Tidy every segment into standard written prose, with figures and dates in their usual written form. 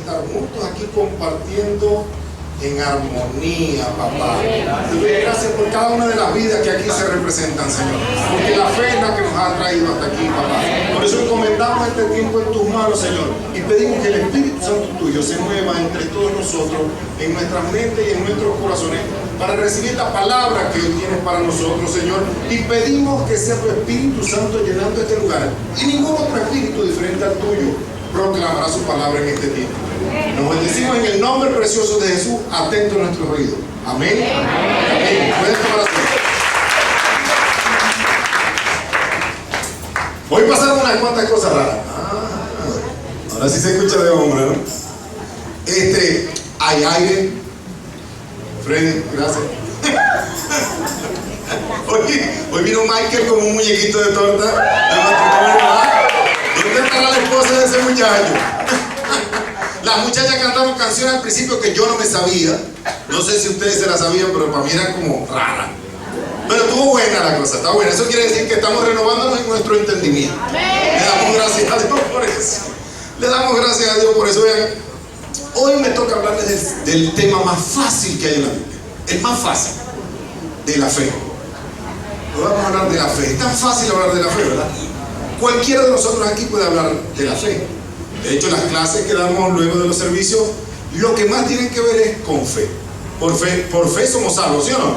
estar juntos aquí compartiendo en armonía, papá. Te doy gracias por cada una de las vidas que aquí se representan, Señor, porque la fe es la que nos ha traído hasta aquí, papá. Por eso encomendamos este tiempo en tus manos, Señor, y pedimos que el Espíritu Santo tuyo se mueva entre todos nosotros, en nuestras mentes y en nuestros corazones, para recibir la palabra que hoy tienes para nosotros, Señor, y pedimos que sea tu Espíritu Santo llenando este lugar, y ningún otro espíritu diferente al tuyo proclamará su palabra en este tiempo. Nos bendecimos en el nombre precioso de Jesús. Atento a nuestro oído. Amén. Amén. Pueden tomar asiento. Hoy pasaron unas cuantas cosas raras. Ahora sí se escucha de hombre, ¿no? Hay aire. Freddy, gracias. Hoy vino Michael como un muñequito de torta de matrimonio. ¿Dónde estará la esposa de ese muchacho? Las muchachas cantaron canciones al principio que yo no me sabía. No sé si ustedes se las sabían, pero para mí era como rara. Pero estuvo buena la cosa, está buena. Eso quiere decir que estamos renovándonos en nuestro entendimiento. Le damos gracias a Dios por eso. Le damos gracias a Dios por eso. Vean, hoy me toca hablarles del tema más fácil que hay en la Biblia. El más fácil, de la fe. Hoy vamos a hablar de la fe. Es tan fácil hablar de la fe, ¿verdad? Cualquiera de nosotros aquí puede hablar de la fe. De hecho, las clases que damos luego de los servicios, lo que más tienen que ver es con fe. Por fe somos salvos, ¿sí o no?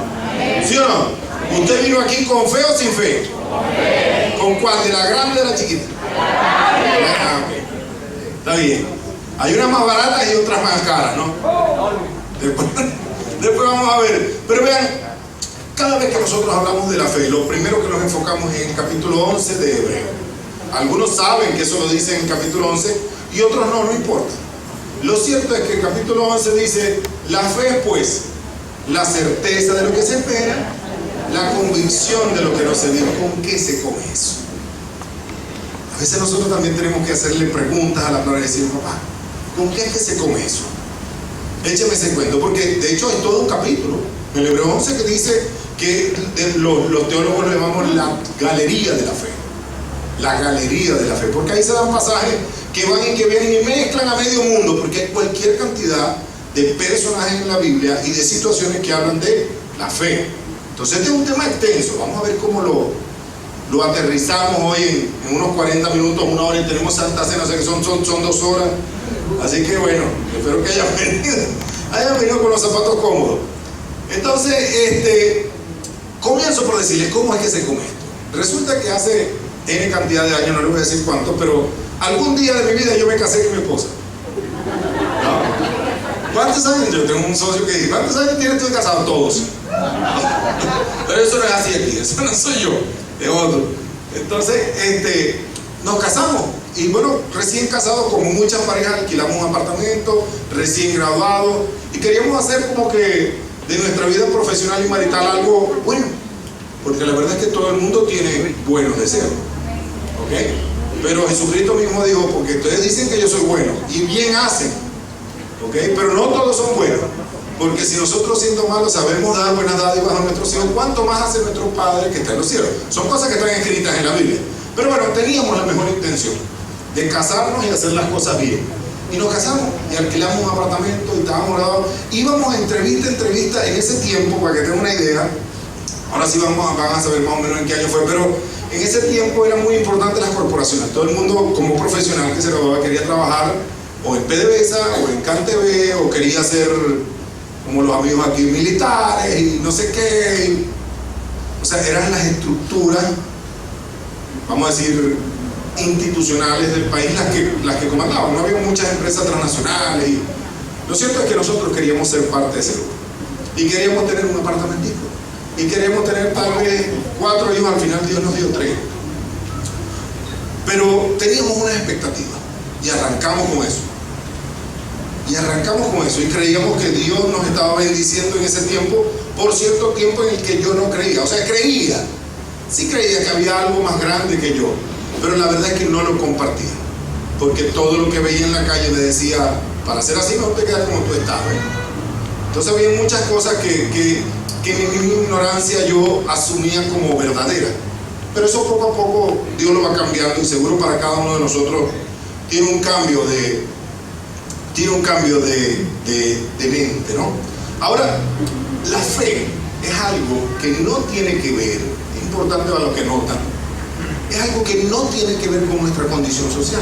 ¿Sí o no? ¿Usted vino aquí con fe o sin fe? ¿Con cuál? ¿De la grande o de la chiquita? Ah, okay. Está bien. Hay unas más baratas y otras más caras, ¿no? Después vamos a ver. Pero vean, cada vez que nosotros hablamos de la fe, lo primero que nos enfocamos es en el capítulo 11 de Hebreo. Algunos saben que eso lo dice en el capítulo 11 y otros no importa. Lo cierto es que el capítulo 11 dice: la fe es pues la certeza de lo que se espera, la convicción de lo que no se ve. ¿Con qué se come eso? A veces nosotros también tenemos que hacerle preguntas a la palabra y decir: papá, ¿con qué es que se come eso? Écheme ese cuento, porque de hecho hay todo un capítulo en el Hebreo 11 que dice que los teólogos lo llamamos la galería de la fe. La galería de la fe, porque ahí se dan pasajes que van y que vienen y mezclan a medio mundo, porque hay cualquier cantidad de personajes en la Biblia y de situaciones que hablan de la fe. Entonces este es un tema extenso. Vamos a ver cómo lo aterrizamos hoy en unos 40 minutos, una hora, y tenemos Santa Cena, o sea que son 2 horas. Así que bueno, espero que hayan venido con los zapatos cómodos. Entonces, comienzo por decirles cómo es que se come esto. Resulta que hace N cantidad de años, no les voy a decir cuánto, pero algún día de mi vida yo me casé con mi esposa. ¿No? ¿Cuántos años? Yo tengo un socio que dice: ¿cuántos años tienes tú de casado? Todos. Pero eso no es así aquí, eso no soy yo, es otro. Entonces, nos casamos. Y bueno, recién casados, como muchas parejas, alquilamos un apartamento, recién graduados, y queríamos hacer como que de nuestra vida profesional y marital algo bueno, porque la verdad es que todo el mundo tiene buenos deseos, ¿ok? Pero Jesucristo mismo dijo: porque ustedes dicen que yo soy bueno, y bien hacen, ¿ok? Pero no todos son buenos, porque si nosotros, siendo malos, sabemos dar buenas dádivas a nuestros hijos, ¿cuánto más hace nuestro Padre que está en los cielos? Son cosas que están escritas en la Biblia. Pero bueno, teníamos la mejor intención de casarnos y hacer las cosas bien, y nos casamos y alquilamos un apartamento y estábamos graduados. Íbamos entrevista a entrevista en ese tiempo, para que tengan una idea. Ahora sí van a saber más o menos en qué año fue, pero en ese tiempo eran muy importantes las corporaciones. Todo el mundo, como profesional que se graduaba, quería trabajar o en PDVSA o en CanTV, o quería ser como los amigos aquí, militares y no sé qué. O sea, eran las estructuras, vamos a decir, institucionales del país las que comandaban. No había muchas empresas transnacionales. Y lo cierto es que nosotros queríamos ser parte de ese grupo y queríamos tener un apartamentito. Y queremos tener tal vez 4 hijos. Al final Dios nos dio 3. Pero teníamos una expectativa y arrancamos con eso. Y creíamos que Dios nos estaba bendiciendo en ese tiempo, por cierto tiempo en el que yo no creía. O sea, sí creía que había algo más grande que yo, pero la verdad es que no lo compartía, porque todo lo que veía en la calle me decía: para ser así no te quedas como tú estás, ¿eh? Entonces había muchas cosas que en mi ignorancia yo asumía como verdaderas, pero eso poco a poco Dios lo va cambiando, y seguro para cada uno de nosotros tiene un cambio tiene un cambio de mente, ¿no? Ahora, la fe es algo que no tiene que ver, es importante para los que notan, es algo que no tiene que ver con nuestra condición social.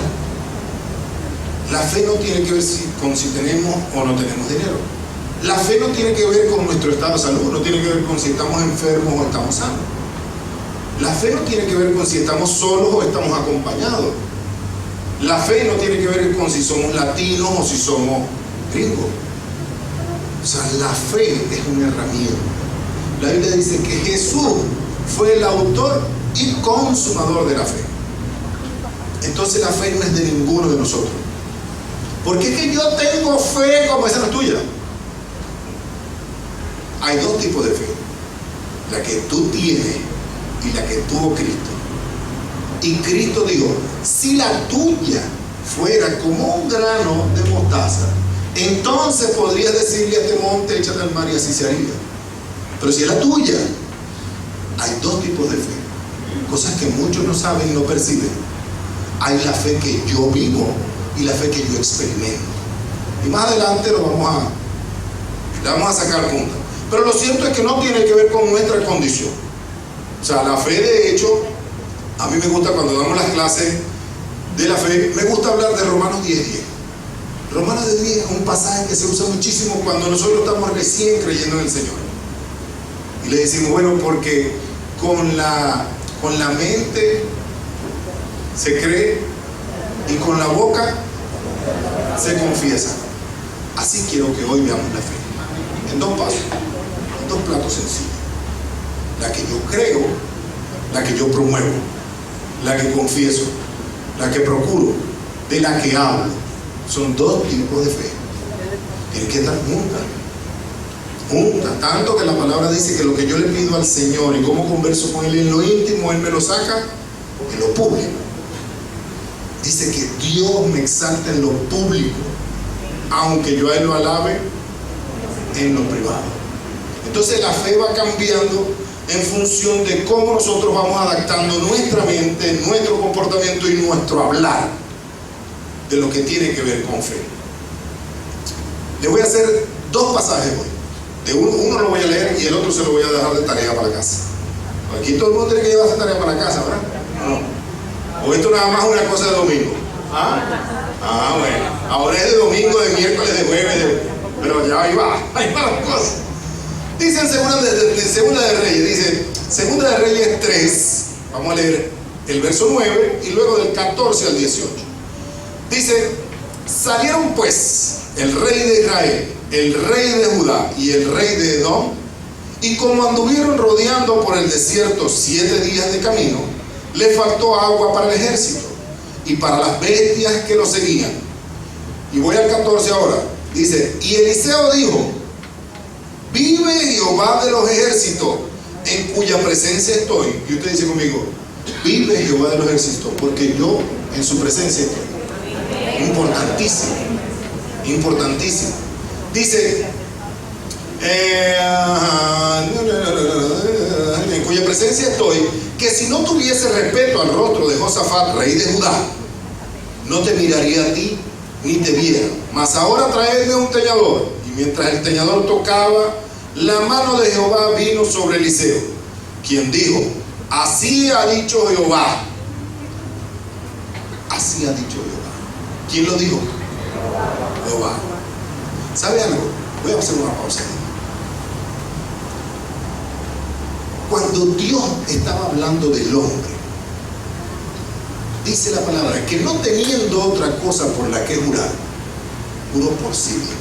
La fe no tiene que ver con si tenemos o no tenemos dinero. La fe no tiene que ver con nuestro estado de salud, no tiene que ver con si estamos enfermos o estamos sanos. La fe no tiene que ver con si estamos solos o estamos acompañados. La fe no tiene que ver con si somos latinos o si somos gringos. O sea, la fe es una herramienta. La Biblia dice que Jesús fue el autor y consumador de la fe. Entonces la fe no es de ninguno de nosotros. Porque es que yo tengo fe como esa no es tuya. Hay dos tipos de fe. La que tú tienes y la que tuvo Cristo. Y Cristo dijo, si la tuya fuera como un grano de mostaza, entonces podrías decirle a este monte, échate al mar y así se haría. Pero si es la tuya, hay dos tipos de fe. Cosas que muchos no saben y no perciben. Hay la fe que yo vivo y la fe que yo experimento. Y más adelante le vamos a sacar punta. Pero lo cierto es que no tiene que ver con nuestra condición. O sea, la fe, de hecho, a mí me gusta cuando damos las clases de la fe, me gusta hablar de Romanos 10:10. Romanos 10:10 es un pasaje que se usa muchísimo cuando nosotros estamos recién creyendo en el Señor. Y le decimos, bueno, porque con la mente se cree y con la boca se confiesa. Así quiero que hoy veamos la fe. En dos pasos, en dos platos sencillos. La que yo creo, la que yo promuevo, la que confieso, la que procuro, de la que hablo. Son dos tipos de fe. Tienen que estar juntas. Tanto que la palabra dice que lo que yo le pido al Señor y cómo converso con Él en lo íntimo, Él me lo saca en lo público. Dice que Dios me exalta en lo público, aunque yo a Él lo alabe en lo privado. Entonces la fe va cambiando en función de cómo nosotros vamos adaptando nuestra mente, nuestro comportamiento y nuestro hablar de lo que tiene que ver con fe. Le voy a hacer dos pasajes hoy. De uno lo voy a leer y el otro se lo voy a dejar de tarea para casa. Aquí todo el mundo tiene que llevarse tarea para casa, ¿verdad? No. O esto nada más es una cosa de domingo. Bueno. Ahora es de domingo, de miércoles, de jueves, pero ya ahí va la cosa. Dice en Segunda de Reyes, dice Segunda de Reyes 3, vamos a leer el verso 9 y luego del 14 al 18. Dice, salieron pues el rey de Israel, el rey de Judá y el rey de Edom, y como anduvieron rodeando por el desierto 7 días de camino, le faltó agua para el ejército y para las bestias que lo seguían. Y voy al 14 ahora. Dice, y Eliseo dijo, vive Jehová de los ejércitos, en cuya presencia estoy. Y usted dice conmigo, vive Jehová de los ejércitos, porque yo en su presencia estoy. Importantísimo, importantísimo. Dice, en cuya presencia estoy, que si no tuviese respeto al rostro de Josafat, rey de Judá, no te miraría a ti ni te viera. Mas ahora traedme un teñador. Y mientras el teñador tocaba, la mano de Jehová vino sobre Eliseo, quien dijo, así ha dicho Jehová. Así ha dicho Jehová. ¿Quién lo dijo? Jehová. ¿Sabe algo? Voy a hacer una pausa. Cuando Dios estaba hablando del hombre, dice la palabra que no teniendo otra cosa por la que jurar, juró por sí mismo.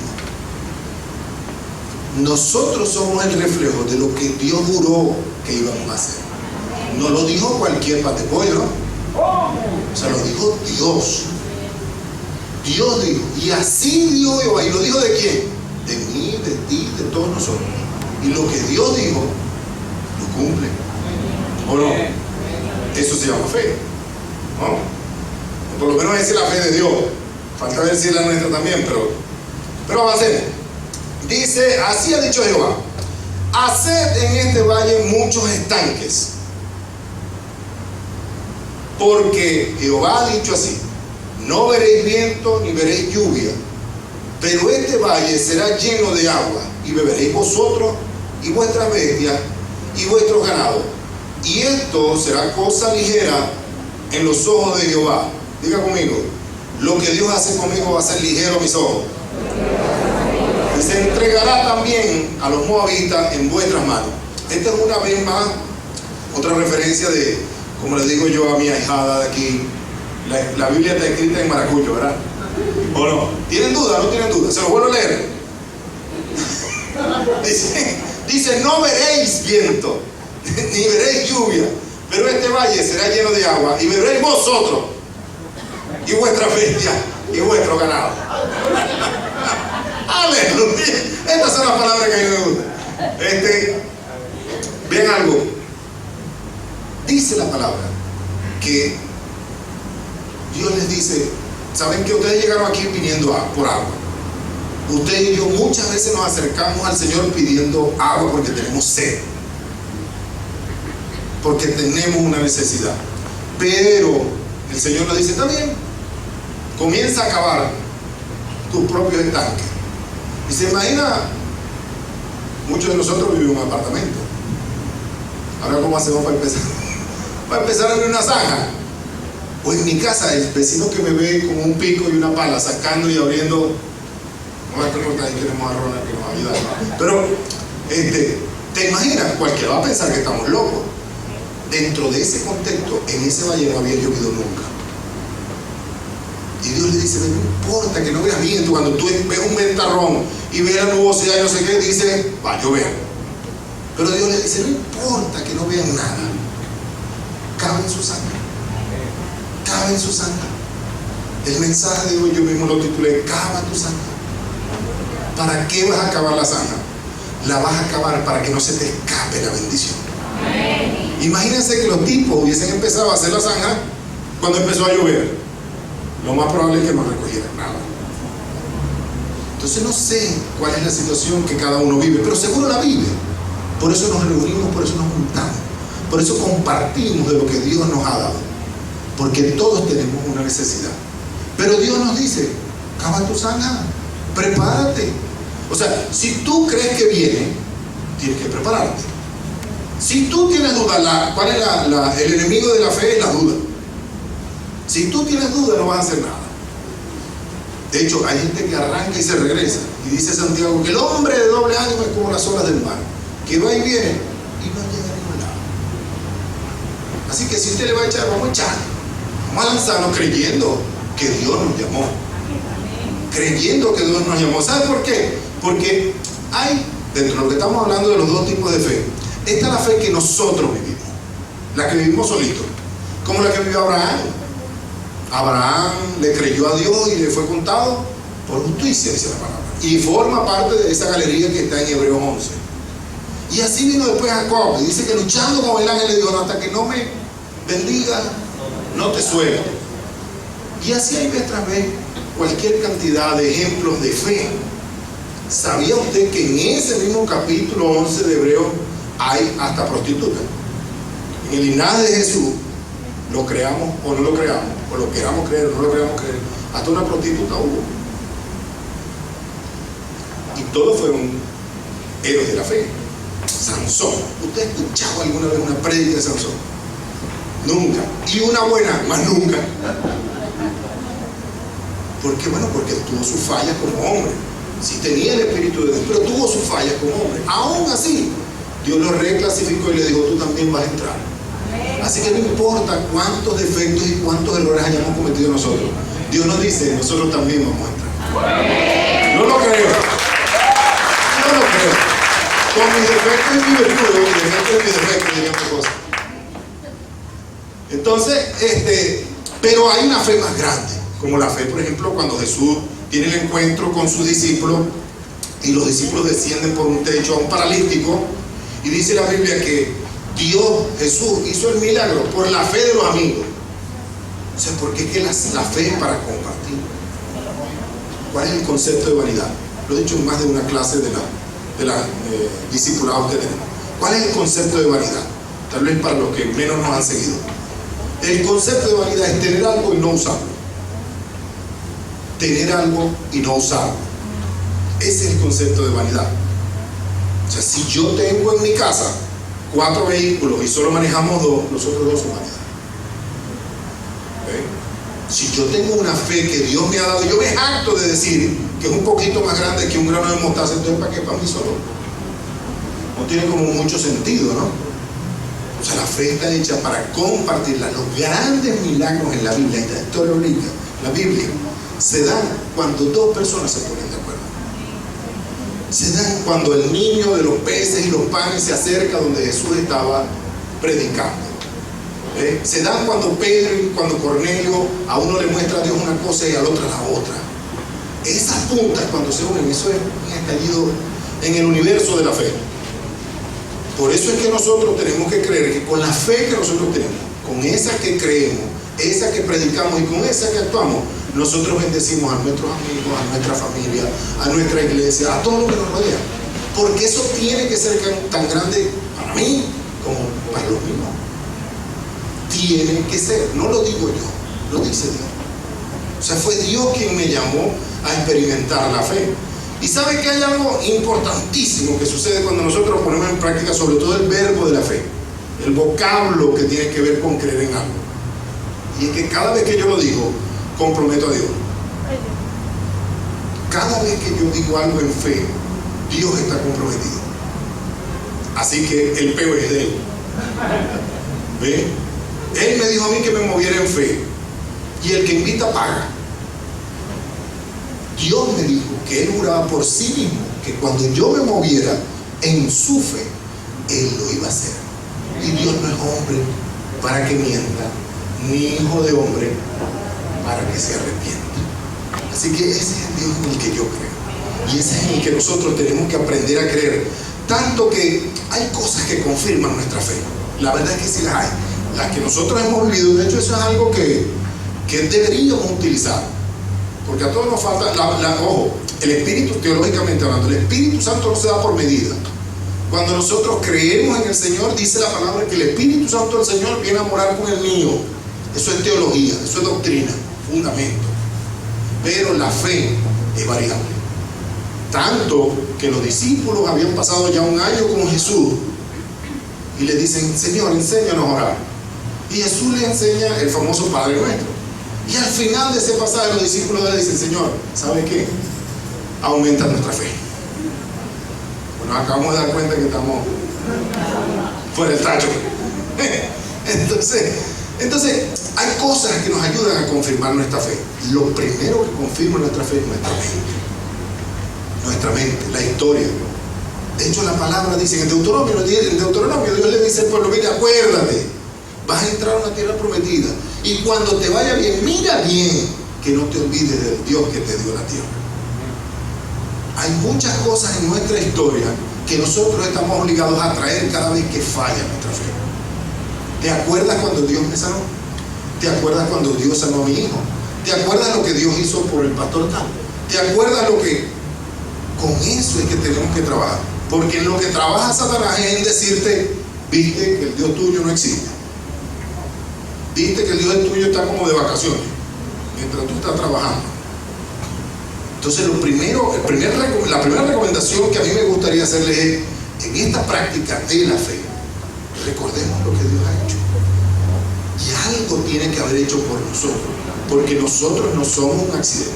Nosotros somos el reflejo de lo que Dios juró que íbamos a hacer. No lo dijo cualquier patepollo, ¿no? O sea, lo dijo Dios. Dios dijo, y así dijo Jehová. ¿Y lo dijo de quién? De mí, de ti, de todos nosotros. Y lo que Dios dijo, lo cumple. ¿O no? Eso se llama fe, ¿no? Por lo menos esa es la fe de Dios. Falta ver si es la nuestra también, pero avancemos. Dice, así ha dicho Jehová, haced en este valle muchos estanques, porque Jehová ha dicho así, no veréis viento ni veréis lluvia, pero este valle será lleno de agua, y beberéis vosotros y vuestras bestias y vuestros ganados. Y esto será cosa ligera en los ojos de Jehová. Diga conmigo, lo que Dios hace conmigo va a ser ligero a mis ojos. Y se entregará también a los moabitas en vuestras manos. Esta es una vez más otra referencia de, como le digo yo a mi ahijada de aquí, la Biblia está escrita en maracuyo, ¿verdad? ¿O no? ¿Tienen duda? ¿No tienen duda? ¿Se lo vuelvo a leer? Dice, no veréis viento, ni veréis lluvia, pero este valle será lleno de agua, y beberéis vosotros, y vuestra bestia, y vuestro ganado. Aleluya. Estas son las palabras que a mí me gustan. Vean algo. Dice la palabra que Dios les dice, ¿saben que ustedes llegaron aquí viniendo por agua? Usted y yo muchas veces nos acercamos al Señor pidiendo agua porque tenemos sed, porque tenemos una necesidad. Pero el Señor nos dice, está bien, comienza a cavar tus propios estanques. Y se imagina, muchos de nosotros vivimos en un apartamento. Ahora, ¿cómo hacemos para empezar? Para empezar a abrir una zanja. O en mi casa, el vecino que me ve con un pico y una pala sacando y abriendo. No es que ahí tenemos a Ronald que nos va a ayudar. Pero, ¿te imaginas? Cualquiera va a pensar que estamos locos. Dentro de ese contexto, en ese valle no había llovido nunca. Y Dios le dice, no importa que no veas viento, cuando tú ves un ventarrón y ves la nubosidad y no sé qué, dice, va a llover. Pero Dios le dice, no importa que no vean nada, cabe en su sangre, cabe en su sangre. El mensaje de hoy yo mismo lo titulé, cava tu sangre. ¿Para qué vas a cavar la zanja? La vas a cavar para que no se te escape la bendición. Imagínense que los tipos hubiesen empezado a hacer la zanja cuando empezó a llover. Lo más probable es que no recogieran nada. Entonces no sé cuál es la situación que cada uno vive, pero seguro la vive. Por eso nos reunimos, por eso nos juntamos, por eso compartimos de lo que Dios nos ha dado, porque todos tenemos una necesidad. Pero Dios nos dice, cava tu zanja, prepárate. O sea, si tú crees que viene, tienes que prepararte. Si tú tienes duda, ¿cuál es el enemigo de la fe? Es la duda. Si tú tienes duda, no vas a hacer nada. De hecho, hay gente que arranca y se regresa. Y dice Santiago que el hombre de doble ánimo es como las olas del mar, que va y viene y no llega a ningún lado. Así que si usted le va a echar, vamos a echar. Vamos a lanzarnos creyendo que Dios nos llamó. Creyendo que Dios nos llamó. ¿Sabe por qué? Porque hay, dentro de lo que estamos hablando de los dos tipos de fe, esta es la fe que nosotros vivimos, la que vivimos solitos, como la que vivió Abraham. Abraham le creyó a Dios y le fue contado por justicia, dice la palabra, y forma parte de esa galería que está en Hebreos 11. Y así vino después Jacob, y dice que luchando con el ángel le dijo, no, hasta que no me bendiga, no te suelto. Y así hay vez tras vez cualquier cantidad de ejemplos de fe. ¿Sabía usted que en ese mismo capítulo 11 de Hebreos hay hasta prostitutas? En el linaje de Jesús, lo creamos o no lo creamos, o lo queramos creer o no lo queramos creer, hasta una prostituta hubo. Y todos fueron héroes de la fe. Sansón, ¿usted ha escuchado alguna vez una prédica de Sansón? Nunca. Y una buena, más nunca. ¿Por qué? Bueno, porque tuvo sus fallas como hombre. Sí tenía el espíritu de Dios, pero tuvo sus fallas como hombre. Aún así, Dios lo reclasificó y le dijo, tú también vas a entrar. Así que no importa cuántos defectos y cuántos errores hayamos cometido nosotros, Dios nos dice, nosotros también vamos a entrar. No lo creo. No lo creo. Con mis defectos y mis virtudes, mis defectos y mis defectos, dirían mi cosa. Entonces, pero hay una fe más grande, como la fe, por ejemplo, cuando Jesús tiene el encuentro con sus discípulos y los discípulos descienden por un techo a un paralítico, y dice la Biblia que Dios, Jesús, hizo el milagro por la fe de los amigos. O sea, porque es que la fe es para compartir. ¿Cuál es el concepto de vanidad? Lo he dicho en más de una clase de la discipulados que tenemos. ¿Cuál es el concepto de vanidad? Tal vez para los que menos nos han seguido. El concepto de vanidad es tener algo y no usarlo. Tener algo y no usarlo. Ese es el concepto de vanidad. O sea, si yo tengo en mi casa 4 vehículos y solo manejamos 2, los otros 2 son vanidad. Si yo tengo una fe que Dios me ha dado, yo me jacto de decir que es un poquito más grande que un grano de mostaza, entonces ¿para qué? Para mí solo. No tiene como mucho sentido, ¿no? O sea, la fe está hecha para compartirla. Los grandes milagros en la Biblia, esta historia bíblica, la Biblia, se dan cuando 2 personas se ponen de acuerdo. Se dan cuando el niño de los peces y los panes se acerca donde Jesús estaba predicando. Se dan cuando Pedro y cuando Cornelio a uno le muestra a Dios una cosa y al otro la otra. Esas puntas cuando se unen, eso es un estallido en el universo de la fe. Por eso es que nosotros tenemos que creer que con la fe que nosotros tenemos, con esa que creemos, esa que predicamos y con esa que actuamos, nosotros bendecimos a nuestros amigos, a nuestra familia, a nuestra iglesia, a todo lo que nos rodea. Porque eso tiene que ser tan grande para mí como para los mismos. Tiene que ser, no lo digo yo, lo dice Dios. O sea, fue Dios quien me llamó a experimentar la fe. Y sabe que hay algo importantísimo que sucede cuando nosotros ponemos en práctica, sobre todo el verbo de la fe, el vocablo que tiene que ver con creer en algo. Y es que cada vez que yo lo digo, comprometo a Dios. Cada vez que yo digo algo en fe, Dios está comprometido. Así que el peo es de Él. ¿Ve? Él me dijo a mí que me moviera en fe. Y el que invita paga. Dios me dijo que Él juraba por sí mismo que cuando yo me moviera en su fe, Él lo iba a hacer. Y Dios no es hombre para que mienta, ni hijo de hombre para que se arrepienta. Así que ese es el Dios en el que yo creo. Y ese es en el que nosotros tenemos que aprender a creer. Tanto que hay cosas que confirman nuestra fe. La verdad es que sí las hay. Las que nosotros hemos vivido, de hecho eso es algo que deberíamos utilizar. Porque a todos nos falta, ojo, el Espíritu, teológicamente hablando, el Espíritu Santo no se da por medida. Cuando nosotros creemos en el Señor, dice la palabra que el Espíritu Santo del Señor viene a morar con el mío. Eso es teología, eso es doctrina, fundamento. Pero la fe es variable. Tanto que los discípulos habían pasado ya 1 año con Jesús y le dicen, Señor, enséñanos a orar. Y Jesús le enseña el famoso Padre Nuestro. Y al final de ese pasaje los discípulos le dicen, Señor, ¿sabe qué? Aumenta nuestra fe. Bueno, acabamos de dar cuenta que estamos fuera del tacho. Entonces, hay cosas que nos ayudan a confirmar nuestra fe. Lo primero que confirma nuestra fe es nuestra mente. Nuestra mente, la historia. De hecho, la palabra dice, en Deuteronomio Dios le dice al pueblo, mira, acuérdate, vas a entrar a una tierra prometida. Y cuando te vaya bien, mira bien que no te olvides del Dios que te dio la tierra. Hay muchas cosas en nuestra historia que nosotros estamos obligados a traer cada vez que falla nuestra fe. ¿Te acuerdas cuando Dios me sanó? ¿Te acuerdas cuando Dios sanó a mi hijo? ¿Te acuerdas lo que Dios hizo por el pastor tal? ¿Te acuerdas lo que? Con eso es que tenemos que trabajar. Porque en lo que trabaja Satanás es en decirte, viste que el Dios tuyo no existe. Viste que el Dios tuyo está como de vacaciones, mientras tú estás trabajando. Entonces la primera recomendación que a mí me gustaría hacerles es, en esta práctica de la fe, recordemos lo que Dios ha hecho. Y algo tiene que haber hecho por nosotros, porque nosotros no somos un accidente.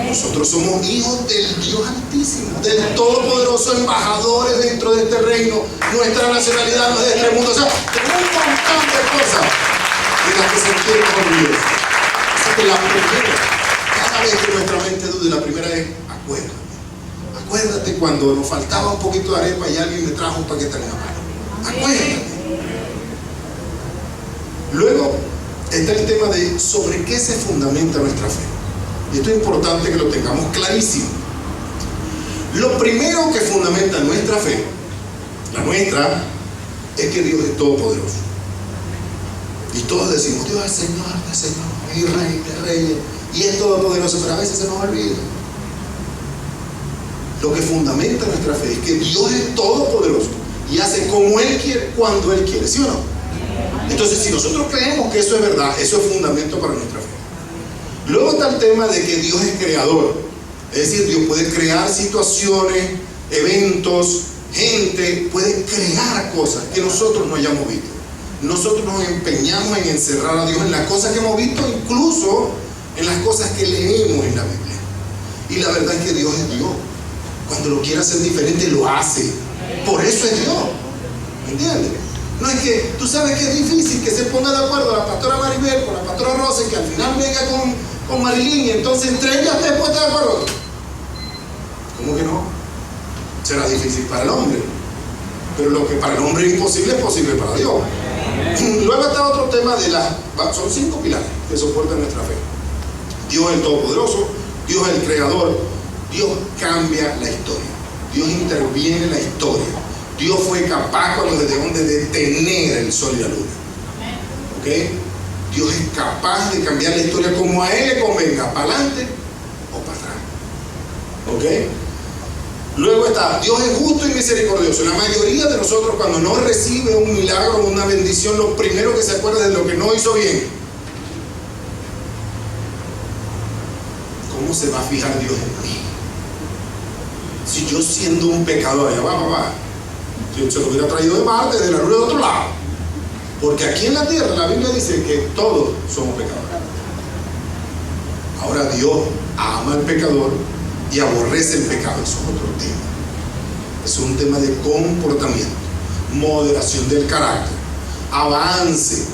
Nosotros somos hijos del Dios Altísimo, del Todopoderoso, embajadores dentro de este reino. Nuestra nacionalidad no es de este mundo. O sea, tenemos un montón de cosas de las que sentirnos orgullosos. Así que la primera, cada vez que nuestra mente dude, la primera es, acuérdate cuando nos faltaba un poquito de arepa y alguien me trajo un paquete en la mano. Acuérdate. Luego está el tema de sobre qué se fundamenta nuestra fe. Y esto es importante que lo tengamos clarísimo. Lo primero que fundamenta nuestra fe, la nuestra, es que Dios es todopoderoso. Y todos decimos, Dios es Señor, y Rey de Reyes, y es todopoderoso, pero a veces se nos olvida. Lo que fundamenta nuestra fe es que Dios es todopoderoso y hace como Él quiere, cuando Él quiere, ¿sí o no? Entonces, si nosotros creemos que eso es verdad, eso es fundamento para nuestra fe. Luego está el tema de que Dios es creador. Es decir, Dios puede crear situaciones, eventos, gente, puede crear cosas que nosotros no hayamos visto. Nosotros nos empeñamos en encerrar a Dios en las cosas que hemos visto, incluso en las cosas que leemos en la Biblia. Y la verdad es que Dios es Dios. Cuando lo quiere hacer diferente, lo hace. Por eso es Dios. ¿Me entiendes? No es que, tú sabes que es difícil que se ponga de acuerdo la pastora Maribel con la pastora Rosa y que al final venga con Marilyn y entonces entre ellas después está de acuerdo. ¿Cómo que no? Será difícil para el hombre. Pero lo que para el hombre es imposible es posible para Dios. Luego está otro tema de son 5 pilares que soportan nuestra fe. Dios es el Todopoderoso, Dios es el Creador, Dios cambia la historia, Dios interviene en la historia. Dios fue capaz cuando debieron de detener el sol y la luna. ¿Ok? Dios es capaz de cambiar la historia como a Él le convenga, para adelante o para atrás. ¿Ok? Luego está, Dios es justo y misericordioso. La mayoría de nosotros cuando no recibe un milagro o una bendición, lo primero que se acuerda es de lo que no hizo bien. ¿Cómo se va a fijar Dios en mí? Si yo siendo un pecador, ya va. Si se lo hubiera traído de Marte, de la luna de otro lado. Porque aquí en la tierra la Biblia dice que todos somos pecadores. Ahora Dios ama al pecador y aborrece el pecado. Eso es otro tema. Es un tema de comportamiento, moderación del carácter, avance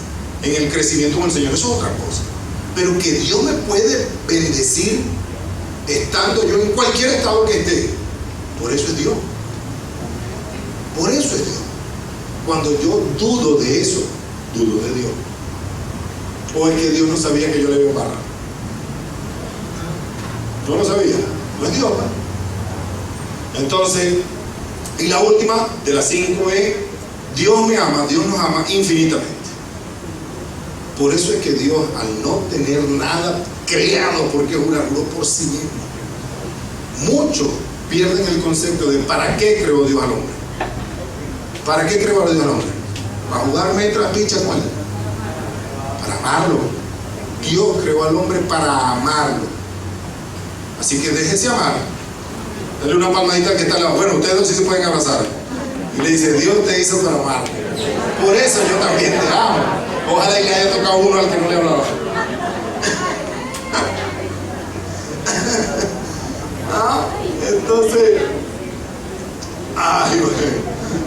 en el crecimiento con el Señor. Eso es otra cosa. Pero que Dios me puede bendecir estando yo en cualquier estado que esté. Por eso es Dios. Por eso es Dios. Cuando yo dudo de eso, dudo de Dios. O es que Dios no sabía que yo le iba a embarrar. No lo sabía. No es Dios, ¿no? Entonces, y la última de las 5 es: Dios me ama, Dios nos ama infinitamente. Por eso es que Dios, al no tener nada creado, porque jurarlo por sí mismo, muchos pierden el concepto de ¿para qué creó Dios al hombre? ¿Para qué creó Dios al hombre? ¿Para jugar metras, pichas, cuál? Para amarlo. Dios creó al hombre para amarlo. Así que déjese amar. Dale una palmadita al que está al lado. Bueno, ustedes dos sí se pueden abrazar. Y le dice: Dios te hizo para amarte. Por eso yo también te amo. Ojalá y le haya tocado uno al que no le hablaba.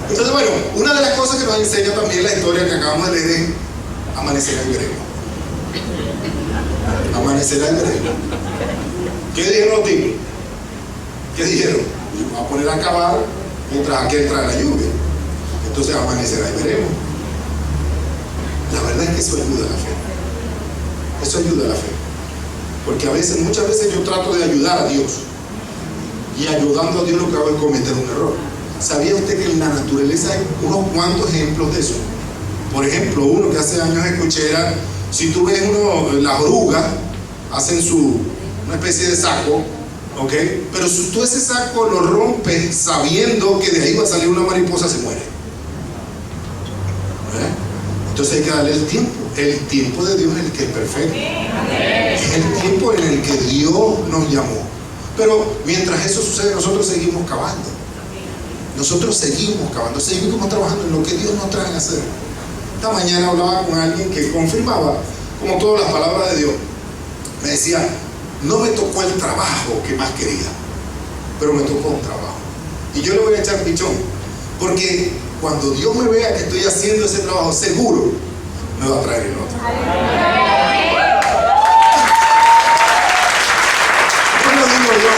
Entonces, bueno, una de las cosas que nos enseña también la historia que acabamos de leer es amanecer al grego. Amanecer al grego. ¿Qué dijeron los tipos? ¿Qué dijeron? Vamos a poner a acabar mientras aquel trae la lluvia. Entonces amanecerá y veremos. La verdad es que eso ayuda a la fe. Eso ayuda a la fe. Porque muchas veces yo trato de ayudar a Dios. Y ayudando a Dios lo que hago es cometer un error. ¿Sabía usted que en la naturaleza hay unos cuantos ejemplos de eso? Por ejemplo, uno que hace años escuché era, si tú ves las orugas hacen una especie de saco, ¿ok? Pero si tú ese saco lo rompes sabiendo que de ahí va a salir una mariposa, se muere. Entonces hay que darle el tiempo. El tiempo de Dios es el que es perfecto. Es el tiempo en el que Dios nos llamó. Pero mientras eso sucede, nosotros seguimos cavando. Nosotros seguimos cavando, seguimos trabajando en lo que Dios nos trae a hacer. Esta mañana hablaba con alguien que confirmaba, como todas las palabras de Dios. Me decía: no me tocó el trabajo que más quería, pero me tocó un trabajo. Y yo le voy a echar pichón, porque cuando Dios me vea que estoy haciendo ese trabajo, seguro me va a traer el otro. No lo digo yo.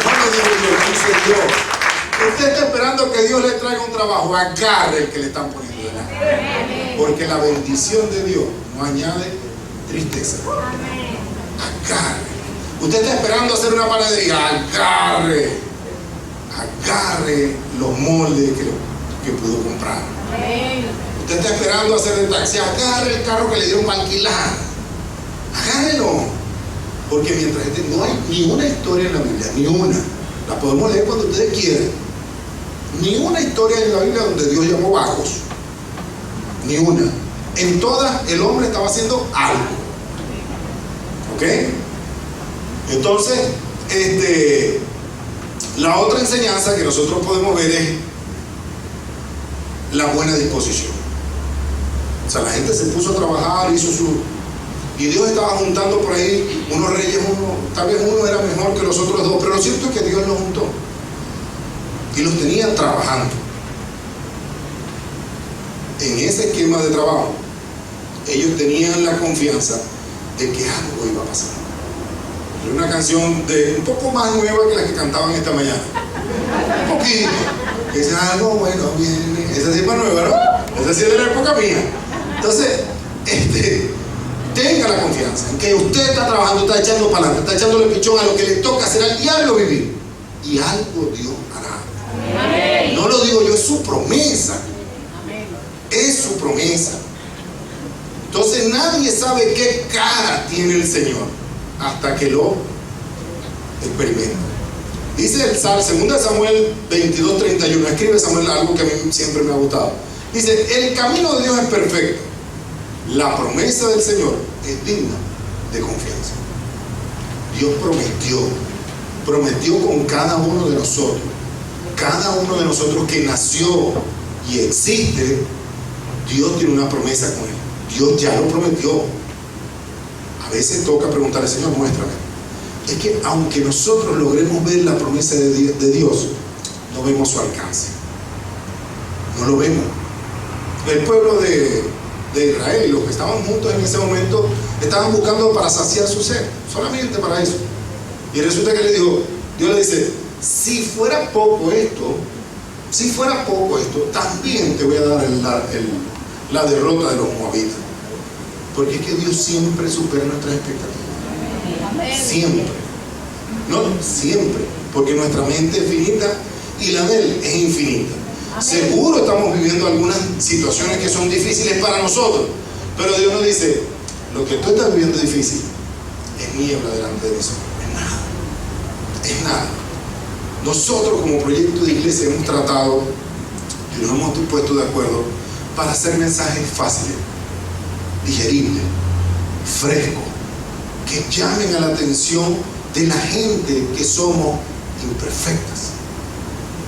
No lo digo yo, dice Dios. Usted está esperando que Dios le traiga un trabajo, agarre el que le están poniendo delante. Porque la bendición de Dios no añade tristeza. Agarre. Usted está esperando hacer una panadería, agarre los moldes que pudo comprar. Usted está esperando hacer el taxi, agarre el carro que le dieron para alquilar. Agárrelo. Porque mientras no hay ni una historia en la Biblia, ni una. La podemos leer cuando ustedes quieran. Ni una historia en la Biblia donde Dios llamó vagos. Ni una. En todas el hombre estaba haciendo algo. ¿Ok? Entonces, la otra enseñanza que nosotros podemos ver es la buena disposición. O sea, la gente se puso a trabajar, y Dios estaba juntando por ahí unos reyes, tal vez uno era mejor que los otros dos, pero lo cierto es que Dios los juntó y los tenía trabajando. En ese esquema de trabajo, ellos tenían la confianza de que algo iba a pasar. Es una canción un poco más nueva que la que cantaban esta mañana. Un poquito. Es algo bueno viene. Esa sí es más nueva, ¿no? Esa sí es de la época mía. Entonces, tenga la confianza en que usted está trabajando, está echando para adelante, está echándole pichón a lo que le toca hacer al diario vivir. Y algo Dios hará. Amén. No lo digo yo, es su promesa. Amén. Es su promesa. Entonces nadie sabe qué cara tiene el Señor hasta que lo experimenta. Dice el Salmo, 2 Samuel 22:31, escribe Samuel algo que a mí siempre me ha gustado. Dice, el camino de Dios es perfecto, la promesa del Señor es digna de confianza. Dios prometió con cada uno de nosotros. Cada uno de nosotros que nació y existe, Dios tiene una promesa con él. Dios ya lo prometió. A veces toca preguntarle, Señor, muéstrame. Es que aunque nosotros logremos ver la promesa de Dios, no vemos su alcance. No lo vemos. El pueblo de Israel y los que estaban juntos en ese momento estaban buscando para saciar su sed, solamente para eso. Y resulta que Dios le dice, si fuera poco esto, también te voy a dar la derrota de los moabitas. Porque es que Dios siempre supera nuestras expectativas. Siempre. No, siempre. Porque nuestra mente es finita y la de Él es infinita. Seguro estamos viviendo algunas situaciones que son difíciles para nosotros, pero Dios nos dice, lo que tú estás viviendo es difícil, es niebla delante de eso. Es nada. Nosotros como proyecto de iglesia hemos tratado y nos hemos puesto de acuerdo para hacer mensajes fáciles, digeribles, frescos, que llamen a la atención de la gente que somos imperfectas.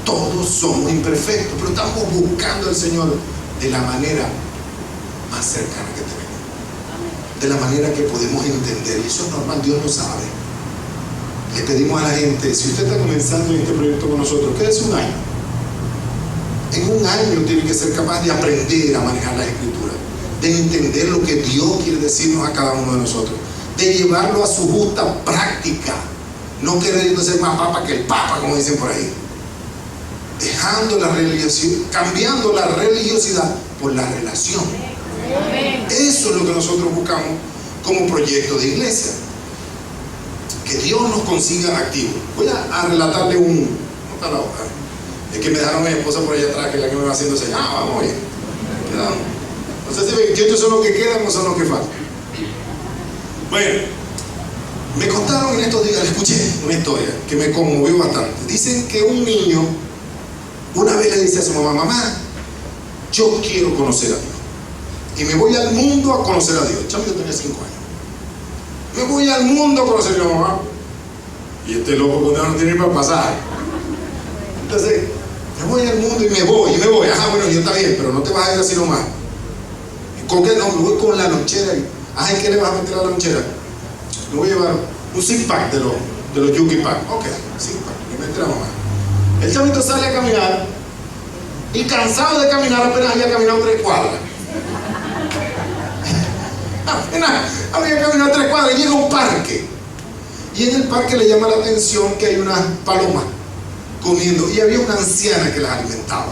Todos somos imperfectos, pero estamos buscando al Señor de la manera más cercana que tenemos, de la manera que podemos entender, y eso es normal, Dios lo sabe. Le pedimos a la gente, si usted está comenzando en este proyecto con nosotros, quédese un año. En un año tiene que ser capaz de aprender a manejar las escrituras, de entender lo que Dios quiere decirnos a cada uno de nosotros, de llevarlo a su justa práctica, no queriendo ser más papa que el papa, como dicen por ahí, dejando la religiosidad, cambiando la religiosidad por la relación. Eso es lo que nosotros buscamos como proyecto de iglesia, que Dios nos consiga activos. Voy a relatarle no está la hoja, es que me dejaron a mi esposa por allá atrás, que es la que me va haciendo señas. Vamos bien, quedamos. No sé si 28 son los que quedan o son los que faltan. Bueno, me contaron en estos días, escuché una historia que me conmovió bastante. Dicen que un niño una vez le dice a su mamá, mamá, yo quiero conocer a Dios y me voy al mundo a conocer a Dios. El chamo tenía 5 años. Me voy al mundo a conocer a mi mamá. Y este loco con no tiene ni para pasar. Entonces, me voy al mundo y me voy. Ajá, bueno, yo está bien, pero no te vas a ir así nomás. ¿Con qué? No, me voy con la lonchera. Ajá, ¿y qué le vas a meter a la lonchera? Me voy a llevar un six pack de los Yuki Pack. Ok, six pack. Y mete a la mamá. El chavito sale a caminar y cansado de caminar, apenas había caminado 3 cuadras. Había caminado 3 cuadras y llega a un parque. Y en el parque le llama la atención que hay unas palomas comiendo y había una anciana que las alimentaba,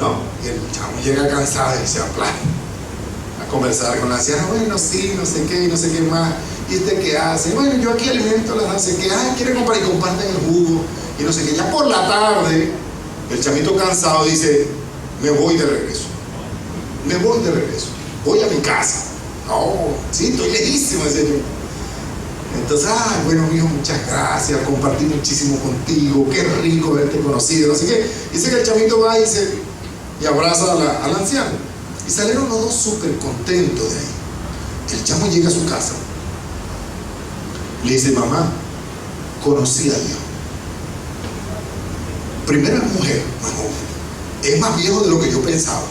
¿no? Y el chamo llega cansado y se aplasta a conversar con la anciana. Bueno, sí, no sé qué, y no sé qué más. ¿Y usted qué hace? Bueno, yo aquí alimento a las no sé qué. Quiere comprar, y comparten el jugo y no sé qué. Ya por la tarde el chamito cansado dice, me voy de regreso, voy a mi casa. No, sí, estoy lejísimo ese yo. Entonces, bueno, mijo, muchas gracias, compartí muchísimo contigo, qué rico haberte conocido, no sé qué. Dice que el chamito va y abraza a la anciana. Y salieron los dos súper contentos de ahí. El chamo llega a su casa, le dice, mamá, conocía a Dios. Primera mujer, bueno, es más viejo de lo que yo pensaba,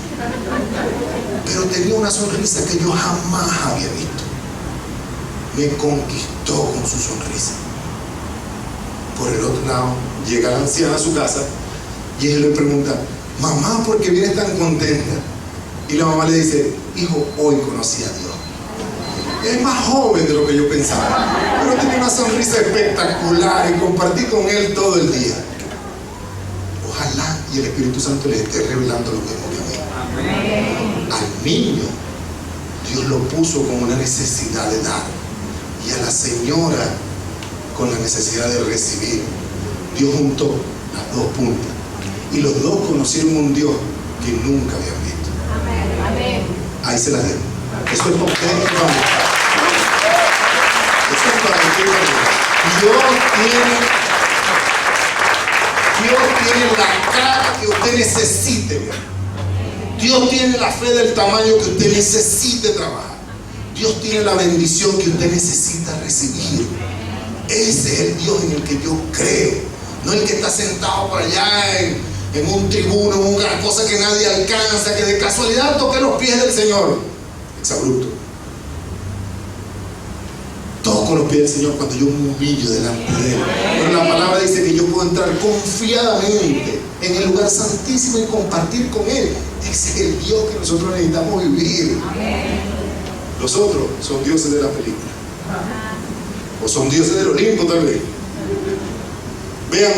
pero tenía una sonrisa que yo jamás había visto. Me conquistó con su sonrisa. Por el otro lado, llega la anciana a su casa y él le pregunta: mamá, ¿por qué vienes tan contenta? Y la mamá le dice: hijo, hoy conocí a Dios. Es más joven de lo que yo pensaba, pero tiene una sonrisa espectacular y compartí con él todo el día. Ojalá y el Espíritu Santo le esté revelando lo mismo que a mí. Al niño Dios lo puso con una necesidad de dar, y a la señora con la necesidad de recibir. Dios juntó las dos puntas y los dos conocieron un Dios que nunca habían visto. Ahí se las dejo. Eso es para ustedes y para mí. Eso es para ustedes y para mí. Dios tiene la cara que usted necesite ver. Dios tiene la fe del tamaño que usted necesite trabajar. Dios tiene la bendición que usted necesita recibir. Ese es el Dios en el que yo creo, no el que está sentado por allá en un tribuno, en una cosa que nadie alcanza, que de casualidad toque los pies del Señor. Exabrupto. Toco los pies del Señor cuando yo me humillo delante de Él. Pero la palabra dice que yo puedo entrar confiadamente en el lugar santísimo y compartir con Él. Ese es el Dios que nosotros necesitamos vivir. Los otros son dioses de la película, o son dioses del Olimpo tal vez. Vean,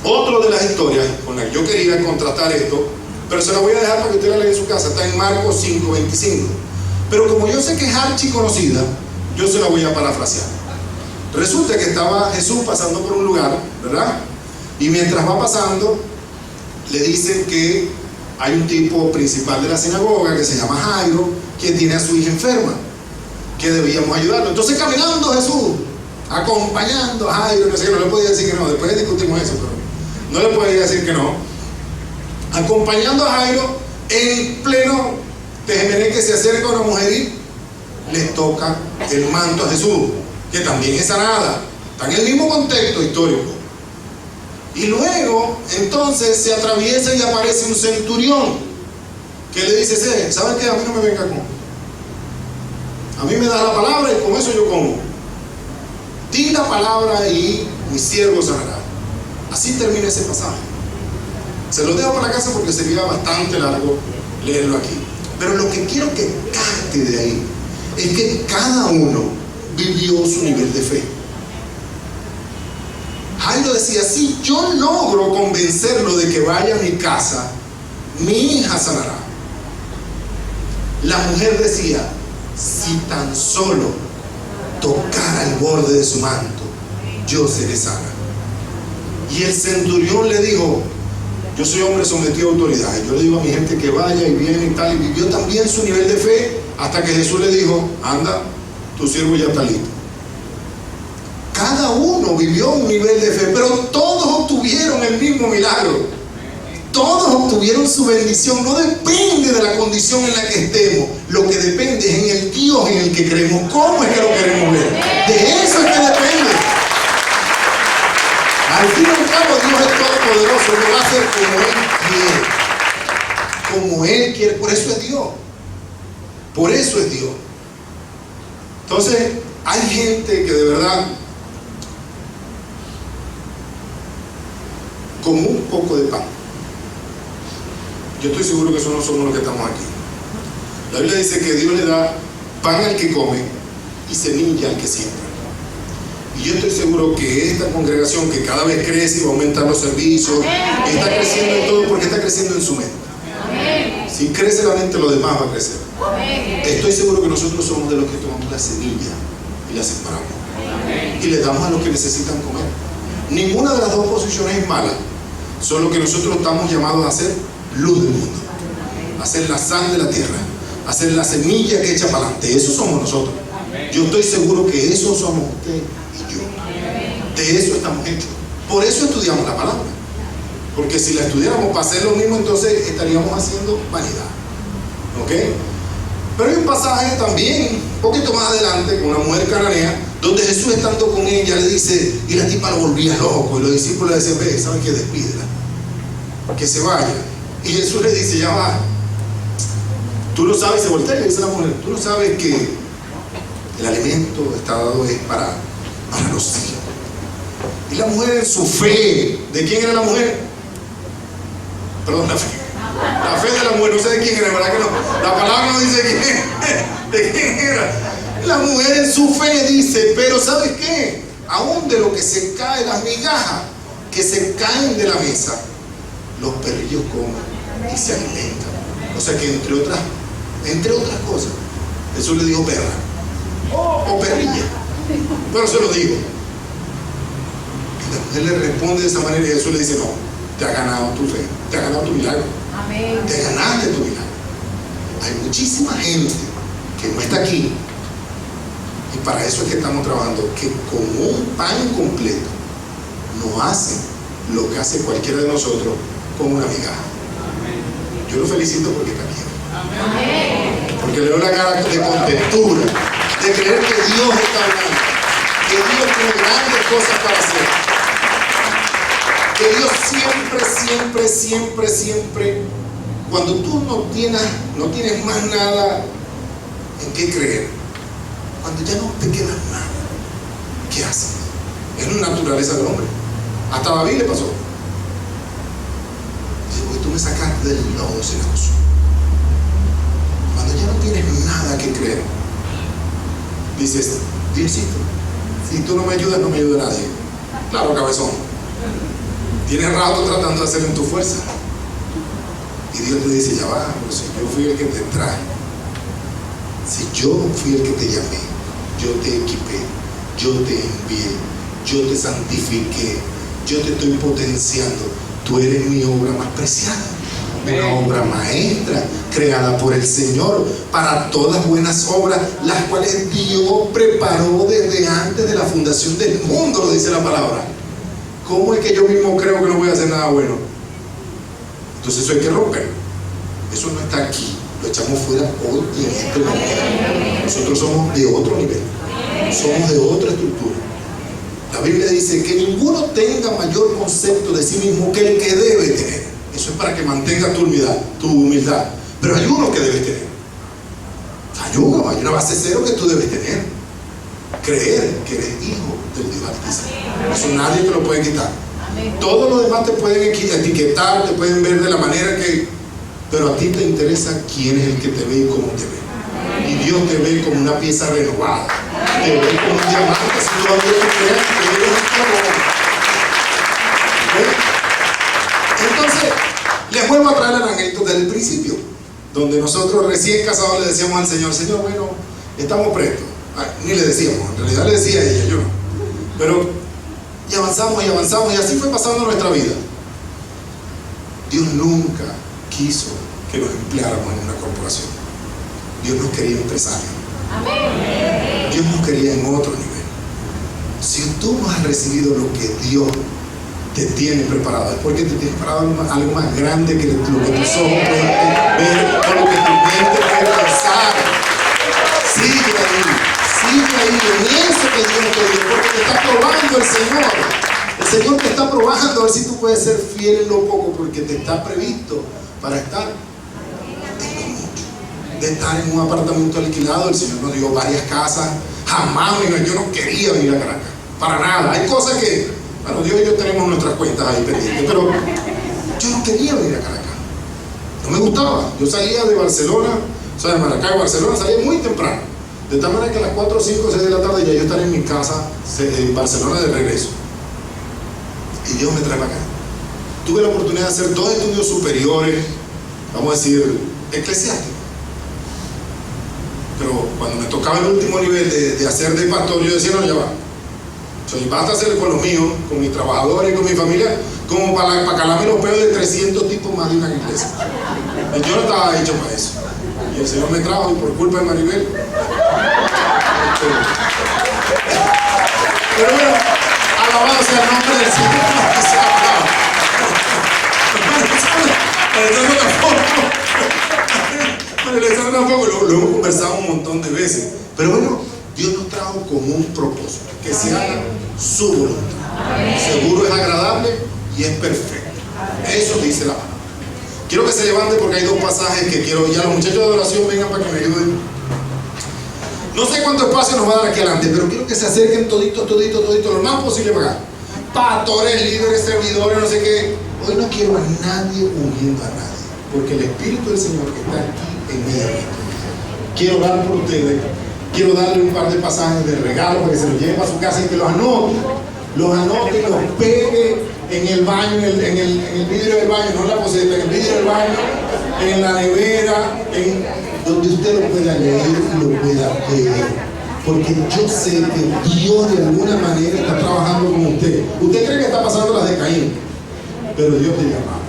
otro de las historias con las que yo quería contrastar esto, pero se la voy a dejar para que usted la lea en su casa. Está en Marcos 5:25. Pero como yo sé que es archiconocida, yo se la voy a parafrasear. Resulta que estaba Jesús pasando por un lugar, ¿verdad? Y mientras va pasando, le dicen que hay un tipo principal de la sinagoga que se llama Jairo, que tiene a su hija enferma, que debíamos ayudarlo. Entonces, caminando Jesús, acompañando a Jairo, no sé qué, no le podía decir que no, después discutimos eso, pero no le podía decir que no. Acompañando a Jairo, en pleno tejemeneque se acerca una mujer y le toca el manto a Jesús, que también es sanada. Está en el mismo contexto histórico. Y luego, entonces, se atraviesa y aparece un centurión que le dice: ¿sabes qué? A mí no me venga con. A mí me da la palabra y con eso yo como. Di la palabra y mi siervo sanará. Así termina ese pasaje. Se lo dejo para la casa porque sería bastante largo leerlo aquí. Pero lo que quiero que capte de ahí es que cada uno vivió su nivel de fe. Jairo decía: si yo logro convencerlo de que vaya a mi casa, mi hija sanará. La mujer decía: si tan solo tocara el borde de su manto, yo seré sana. Y el centurión le dijo: yo soy hombre sometido a autoridad, yo le digo a mi gente que vaya y viene y tal. Y vivió también su nivel de fe hasta que Jesús le dijo: anda, tu siervo ya está listo. Cada uno vivió un nivel de fe, pero todos obtuvieron el mismo milagro. Todos obtuvieron su bendición. No depende de la condición en la que estemos. Lo que depende es en el Dios en el que creemos. ¿Cómo es que lo queremos ver? De eso es que depende. Al fin y al cabo, Dios es todopoderoso. Lo va a hacer como Él quiere. Como Él quiere. Por eso es Dios. Por eso es Dios. Entonces, hay gente que de verdad, con un poco de pan. Yo estoy seguro que eso no somos los que estamos aquí. La Biblia dice que Dios le da pan al que come y semilla al que siembra. Y yo estoy seguro que esta congregación, que cada vez crece y va a aumentar los servicios, está creciendo en todo porque está creciendo en su mente. Si crece la mente, lo demás va a crecer. Estoy seguro que nosotros somos de los que tomamos la semilla y la sembramos. Y le damos a los que necesitan comer. Ninguna de las dos posiciones es mala. Solo que nosotros estamos llamados a ser luz del mundo, a ser la sal de la tierra, a ser la semilla que echa para adelante. Eso somos nosotros. Yo estoy seguro que eso somos usted y yo. De eso estamos hechos. Por eso estudiamos la palabra. Porque si la estudiáramos para hacer lo mismo, entonces estaríamos haciendo vanidad. ¿Ok? Pero hay un pasaje también, un poquito más adelante, con una mujer cananea, donde Jesús estando con ella le dice, y la tipa lo volvía loco, y los discípulos le decían, ve, ¿saben qué? Despídela, que se vaya. Y Jesús le dice, ya va, tú lo sabes, se voltea y le dice a la mujer, tú no sabes que el alimento está dado es para los hijos. Y la mujer en su fe, ¿de quién era la mujer? Perdón, la fe de la mujer, no sé de quién era, ¿verdad que no? La palabra no dice de quién era. La mujer en su fe dice, pero ¿sabes qué? Aún de lo que se cae, las migajas que se caen de la mesa, los perrillos comen y se alimentan. O sea que entre otras cosas, Jesús le dijo perra o perrilla, pero se lo digo. Y la mujer le responde de esa manera y Jesús le dice, no, te ha ganado tu fe, te ha ganado tu milagro. Amén. Te ganaste tu milagro. Hay muchísima gente que no está aquí, y para eso es que estamos trabajando, que con un pan completo no hacen lo que hace cualquiera de nosotros con una migaja. Yo lo felicito porque está aquí. Amén. Porque le doy la cara de contentura, de creer que Dios está hablando, que Dios tiene grandes cosas para hacer, que Dios siempre, cuando tú no tienes más nada en qué creer, cuando ya no te queda nada, ¿qué haces? Es la naturaleza del hombre. Hasta a David le pasó. Dice, porque tú me sacaste del lodo cenagoso. Cuando ya no tienes nada que creer, dices, Diosito, si tú no me ayudas, no me ayuda nadie. Claro, cabezón. Tienes rato tratando de hacer en tu fuerza. Y Dios te dice, ya va, pero si yo fui el que te traje, si yo fui el que te llamé, yo te equipé, yo te envié, yo te santifiqué, yo te estoy potenciando, tú eres mi obra más preciada, una obra maestra creada por el Señor para todas buenas obras, las cuales Dios preparó desde antes de la fundación del mundo, lo dice la palabra. ¿Cómo es que yo mismo creo que no voy a hacer nada bueno? Entonces eso hay que romper. Eso no está aquí, lo echamos fuera hoy y en este momento. Nosotros somos de otro nivel, somos de otra estructura. La Biblia dice que ninguno tenga mayor concepto de sí mismo que el que debe tener. Eso es para que mantengas tu humildad. Pero hay uno que debes tener. Hay una base cero que tú debes tener. Creer que eres hijo del Dios Altísimo. Eso nadie te lo puede quitar. Todos los demás te pueden etiquetar, te pueden ver de la manera que... Pero a ti te interesa quién es el que te ve y cómo te ve. Y Dios te ve como una pieza renovada. Te ve como un diamante. Si todavía te creas que eres un carbón. Entonces, les vuelvo a traer el evangelio del principio, donde nosotros recién casados le decíamos al Señor, Señor, bueno, estamos prestos. Ni le decíamos, en realidad le decía a ella, yo no. Pero, y avanzamos, y así fue pasando nuestra vida. Dios nunca quiso que nos empleáramos en una corporación. Dios nos quería empresarios. Dios nos quería en otro nivel. Si tú no has recibido lo que Dios te tiene preparado, es porque te tiene preparado algo más grande que lo que tus ojos pueden ver o lo que tu mente puede pensar. Sigue ahí en eso que Dios te dio, porque te está probando el Señor. El Señor te está probando a ver si tú puedes ser fiel en lo poco, porque te está previsto para estar en lo mucho. De estar en un apartamento alquilado, el Señor nos dio varias casas. Jamás, yo no quería venir a Caracas, para nada. Hay cosas que, bueno, Dios y yo tenemos nuestras cuentas ahí pendientes, pero yo no quería venir a Caracas. No me gustaba. Yo salía de Barcelona, o sea, de Maracay, Barcelona, salía muy temprano. De tal manera que a las 4, 5, 6 de la tarde ya yo estaré en mi casa en Barcelona de regreso. Y Dios me trae para acá. Tuve la oportunidad de hacer 2 estudios superiores, vamos a decir, eclesiásticos. Pero cuando me tocaba el último nivel de hacer de pastor, yo decía, no, ya va. Basta hacer con los míos, con mis trabajadores y con mi familia, como para calarme los pelos de 300 tipos más de una iglesia. Yo no estaba hecho para eso. Y el Señor me trajo, y por culpa de Maribel. Pero bueno, alabado sea el nombre del Señor. Tampoco lo hemos conversado un montón de veces. Pero bueno, Dios nos trajo con un propósito, que se haga su voluntad. Seguro es agradable y es perfecto. Eso dice la palabra. Quiero que se levante porque hay dos pasajes que quiero. Ya los muchachos de adoración vengan para que me ayuden. No sé cuánto espacio nos va a dar aquí adelante, pero quiero que se acerquen todito, lo más posible para acá. Pastores, líderes, servidores, no sé qué. Hoy no quiero a nadie uniendo a nadie, porque el Espíritu del Señor que está aquí en mí. Quiero orar por ustedes. Quiero darle un par de pasajes de regalo para que se los lleven a su casa y que los anote y los pegue en el baño, en el vidrio del baño, no en la poseta, en el vidrio del baño, en la nevera, donde usted lo pueda leer y lo pueda ver. Porque yo sé que Dios de alguna manera está trabajando con usted. Usted cree que está pasando las de Caín, pero Dios te llama.